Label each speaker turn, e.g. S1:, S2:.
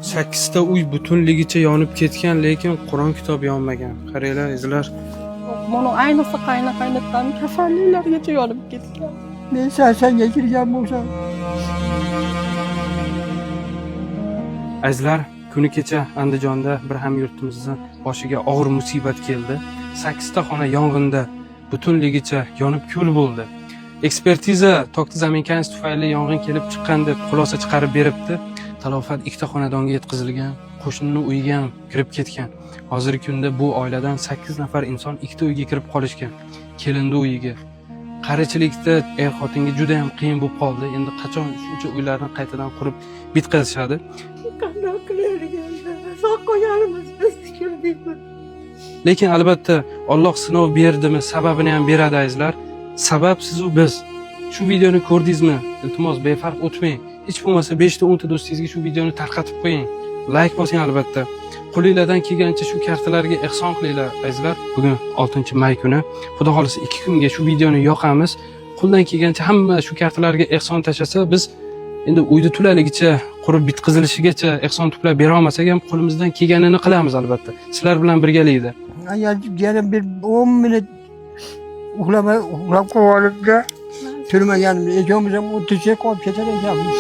S1: 8 ta uy butunligicha yonib ketgan, lekin Qur'on kitobi yonmagan. Qaranglar, izlar.
S2: Mana ayniqsa qaynotam kasalliklargacha yonib ketgan.
S3: Men 80 ga kirgan bo'lsam.
S1: Azizlar, kuni kecha Andijonda bir hamyurtimizning boshiga og'ir musibat keldi. 8 ta xona yong'inda butunligicha yonib kul bo'ldi. Ekspertiza tokti zaminkanish tufayli yong'in kelib chiqqan deb xulosa chiqarib beribdi. Talofat 2 ta xonadonga yetkazilgan, qo'shnining uyiga ham kirib ketgan. Hozirgi kunda bu oiladan 8 nafar inson 2 ta uyga kirib qolishgan. Kelinning uyiga. Qarichilikda xotinga juda ham qiyin bo'lib qoldi. Endi qachon shuncha uylarni qaytadan qurib bitkazishadi?
S2: Qanday qilavergan? Sog' qo'yganimiz biz tushundikmi?
S1: Lekin albatta Alloh sinov berdimi, sababini ham beradi azizlar. Sabab siz u biz. Shu videoni ko'rdingizmi? Iltimos befarq o'tmang. Hech bo'lmasa 5 ta 10 ta do'stingizga shu videoni tarqatib qo'ying. Like bosing albatta. Qo'lingizdan kelgancha shu kartalarga ehson qilinglar azizlar. Bugun 6-may kuni. Xudo xolisa 2 kunga shu videoni yoqamiz. Qo'ldan kelgancha hamma shu kartalarga ehson tashlasa, biz endi uyda tulaligicha qurib bitqizilishigacha ehson tuplab bera olmasak ham qo'limizdan kelganini qilamiz albatta. Sizlar bilan birgalikda.
S3: Agar yana bir 10 minut uxlab qolib turmaganimiz, ikkovimiz ham o'ttirsak qolib ketar ekanmiz.